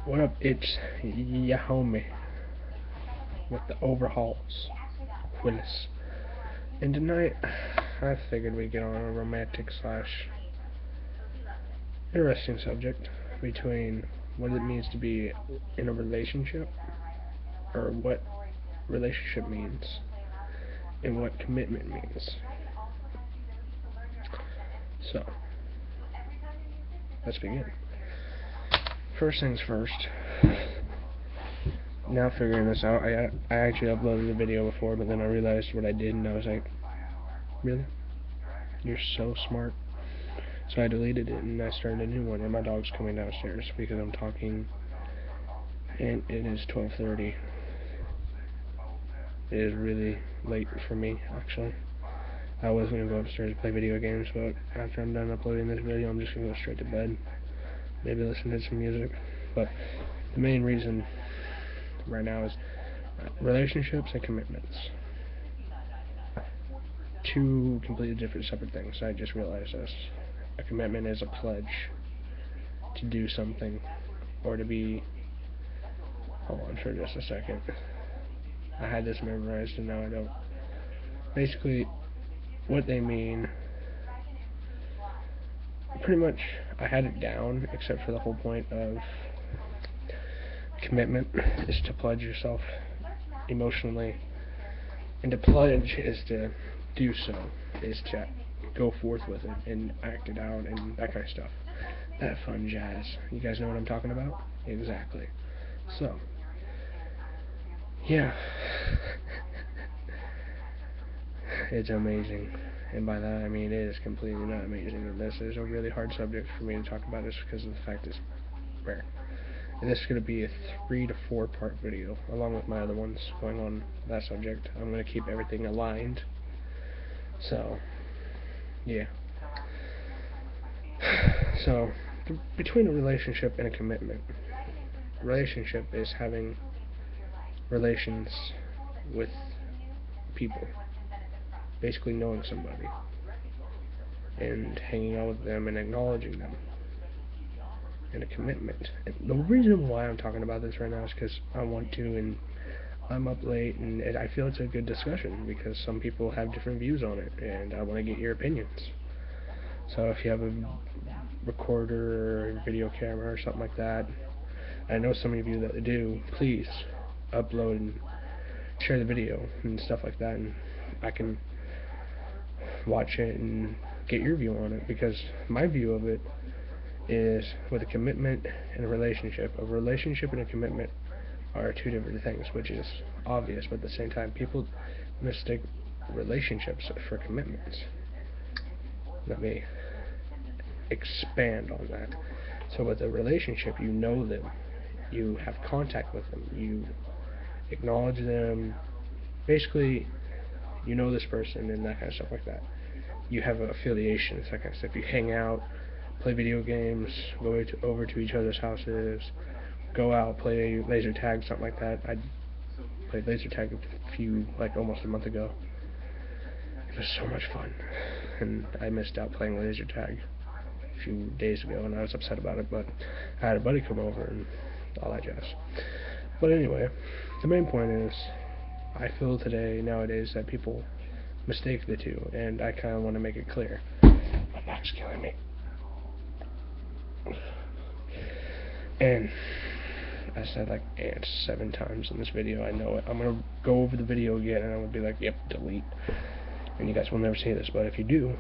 What up? It's ya homie with the overhauls, Willis. And tonight, I figured we'd get on a romantic slash interesting subject between what it means to be in a relationship, or what relationship means, and what commitment means. So, let's begin. First things first. Now figuring this out, I actually uploaded the video before, but then I realized what I did, and I was like, really? You're so smart. So I deleted it, and I started a new one, and my dog's coming downstairs because I'm talking, and it is 12:30. It is really late for me, actually. I was going to go upstairs and play video games, but after I'm done uploading this video, I'm just going to go straight to bed. Maybe listen to some music. But the main reason right now is relationships and commitments. Two completely different separate things. I just realized this. A commitment is a pledge to do something, or to be... Hold on for just a second. I had this memorized and now I don't. Basically, what they mean, pretty much I had it down, except for the whole point of commitment is to pledge yourself emotionally, and to pledge is to do so, is to go forth with it and act it out and that kind of stuff. That fun jazz. You guys know what I'm talking about? Exactly. So, yeah. It's amazing. And by that I mean it is completely not amazing. And this is a really hard subject for me to talk about just because of the fact it's rare. And this is going to be a 3 to 4 part video, along with my other ones going on that subject. I'm going to keep everything aligned. So, yeah. So, between a relationship and a commitment, relationship is having relations with people, basically knowing somebody and hanging out with them and acknowledging them, and a commitment. And the reason why I'm talking about this right now is because I want to, and I'm up late, and I feel it's a good discussion because some people have different views on it, and I want to get your opinions. So if you have a recorder or a video camera or something like that, I know some of you that do, please upload and share the video and stuff like that, and I can watch it and get your view on it, because my view of it is, with a commitment and a relationship and a commitment are two different things, which is obvious, but at the same time people mistake relationships for commitments. Let me expand on that. So with a relationship, you know them, you have contact with them, you acknowledge them, basically you know this person and that kind of stuff like that. You have affiliations, that kind of stuff. You hang out, play video games, go over to each other's houses, go out, play laser tag, something like that. I played laser tag almost a month ago. It was so much fun, and I missed out playing laser tag a few days ago, and I was upset about it, but I had a buddy come over and all that jazz. But anyway, the main point is, I feel nowadays, that people mistake the two, and I kind of want to make it clear. My back's killing me. And I said like ants 7 times in this video. I know it. I'm going to go over the video again, and I'm going to be like, yep, delete. And you guys will never see this, but if you do,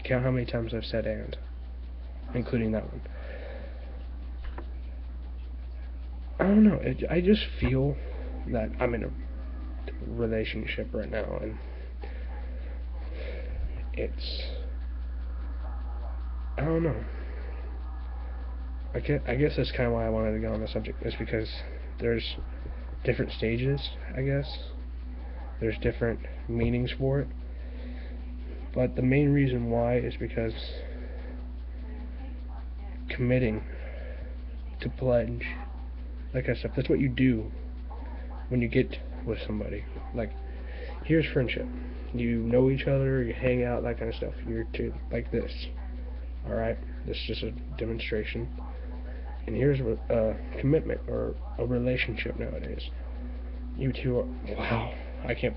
count how many times I've said and, including that one. I don't know. I just feel that I'm in a relationship right now, and I don't know. I guess that's kind of why I wanted to get on the subject, is because there's different stages, I guess. There's different meanings for it. But the main reason why is because committing to pledge, like I said, that's what you do when you get with somebody. Like, here's friendship. You know each other, you hang out, that kind of stuff. You're like this. Alright? This is just a demonstration. And here's a commitment or a relationship nowadays. You two are, wow, I can't.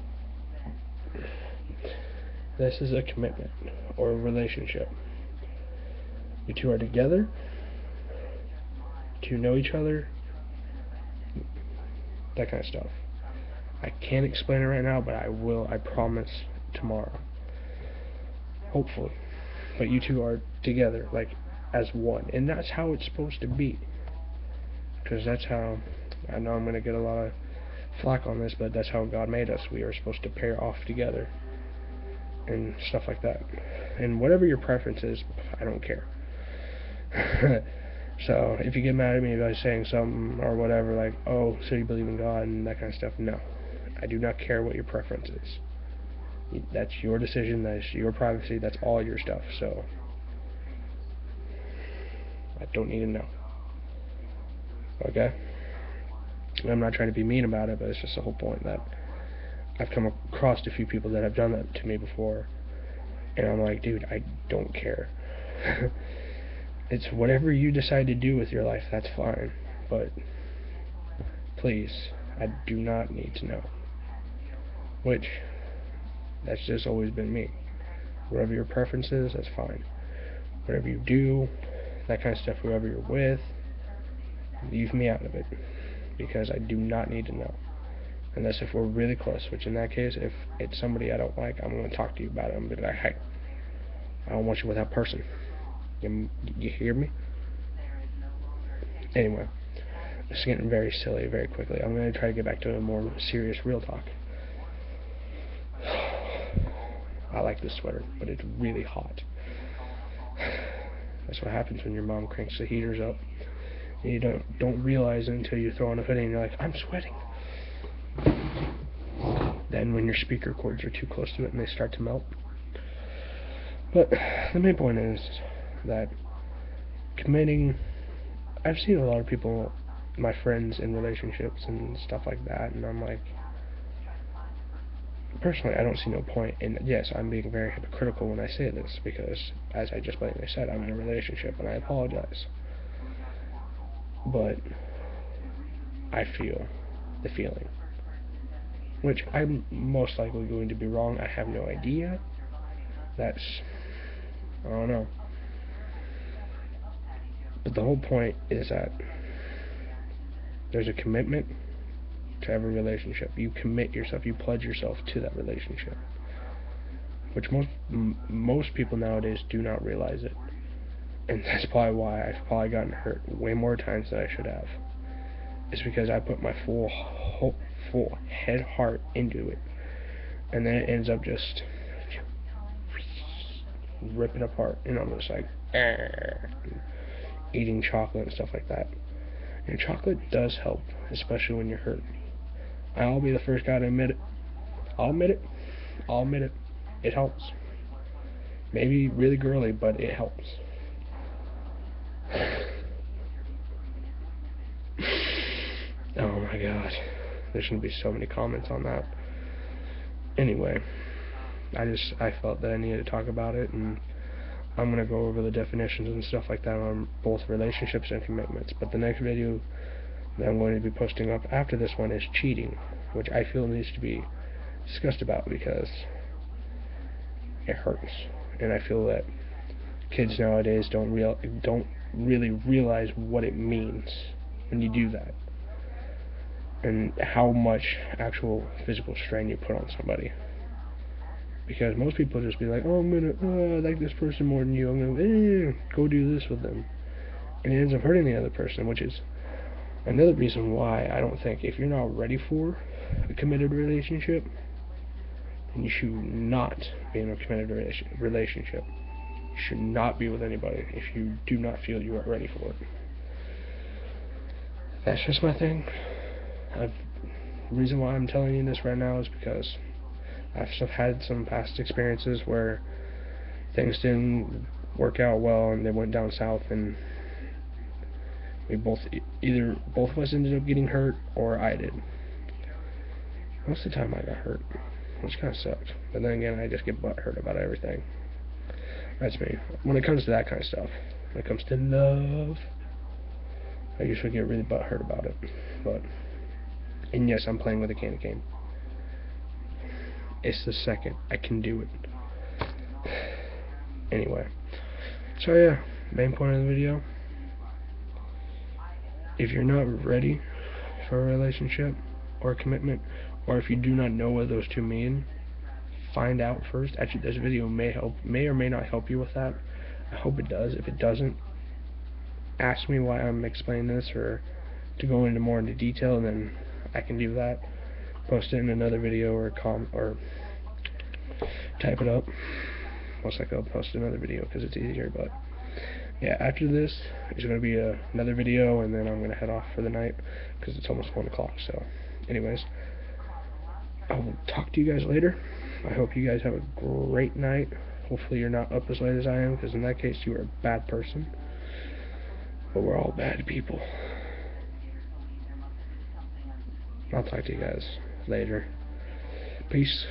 This is a commitment or a relationship. You two are together. You know each other. That kind of stuff. I can't explain it right now, but I will, I promise, tomorrow. Hopefully. But you two are together, like, as one. And that's how it's supposed to be. Because that's how, I know I'm going to get a lot of flack on this, but that's how God made us. We are supposed to pair off together. And stuff like that. And whatever your preference is, I don't care. So, if you get mad at me by saying something or whatever, like, oh, so you believe in God and that kind of stuff, no. I do not care what your preference is. That's your decision, that's your privacy, that's all your stuff, so I don't need to know. Okay? I'm not trying to be mean about it, but it's just the whole point that I've come across a few people that have done that to me before, and I'm like, dude, I don't care. It's whatever you decide to do with your life, that's fine, but please, I do not need to know. Which, that's just always been me. Whatever your preference is, that's fine. Whatever you do, that kind of stuff, whoever you're with, leave me out of it, because I do not need to know. Unless if we're really close, which in that case, if it's somebody I don't like, I'm going to talk to you about it. I'm going to be like, hey, I don't want you with that person. You hear me? Anyway, it's getting very silly very quickly. I'm going to try to get back to a more serious, real talk. I like this sweater, but it's really hot. That's what happens when your mom cranks the heaters up. And you don't realize it until you throw on a hoodie and you're like, I'm sweating. Then when your speaker cords are too close to it and they start to melt. But the main point is that committing, I've seen a lot of people, my friends, in relationships and stuff like that, and I'm like, personally, I don't see no point in, yes, I'm being very hypocritical when I say this, because, as I just blatantly said, I'm in a relationship, and I apologize. But I feel the feeling, which I'm most likely going to be wrong. I have no idea. I don't know. But the whole point is that there's a commitment to every relationship. You commit yourself, you pledge yourself to that relationship, which most people nowadays do not realize it. And that's probably why I've probably gotten hurt way more times than I should have. It's because I put my full head heart into it, and then it ends up just ripping apart, and I'm just like, eating chocolate and stuff like that. And chocolate does help, especially when you're hurt. I'll be the first guy to admit it. I'll admit it. It helps. Maybe really girly, but it helps. Oh my god. There's going to be so many comments on that. Anyway, I felt that I needed to talk about it, and I'm going to go over the definitions and stuff like that on both relationships and commitments. But the next video that I'm going to be posting up after this one is cheating, which I feel needs to be discussed about because it hurts. And I feel that kids nowadays don't really realize what it means when you do that, and how much actual physical strain you put on somebody. Because most people just be like, oh, I like this person more than you, I'm gonna go do this with them, and it ends up hurting the other person, which is another reason why I don't think, if you're not ready for a committed relationship, then you should not be in a committed relationship. You should not be with anybody if you do not feel you are ready for it. That's just my thing. The reason why I'm telling you this right now is because I've had some past experiences where things didn't work out well and they went down south, and we either both of us ended up getting hurt or I did. Most of the time I got hurt, which kind of sucked. But then again, I just get butthurt about everything. That's me. When it comes to that kind of stuff, when it comes to love, I usually get really butthurt about it. And yes, I'm playing with a candy cane. It's the second I can do it. Anyway, so yeah, main point of the video. If you're not ready for a relationship or a commitment, or if you do not know what those two mean, find out first. Actually, this video may or may not help you with that. I hope it does. If it doesn't, ask me why I'm explaining this, or to go into more into detail, and then I can do that. Post it in another video, or type it up. Most likely I'll post another video because it's easier. But yeah, after this is going to be another video, and then I'm going to head off for the night because it's almost 1 o'clock. So anyways, I will talk to you guys later. I hope you guys have a great night. Hopefully you're not up as late as I am, because in that case you are a bad person. But we're all bad people. I'll talk to you guys later. Peace.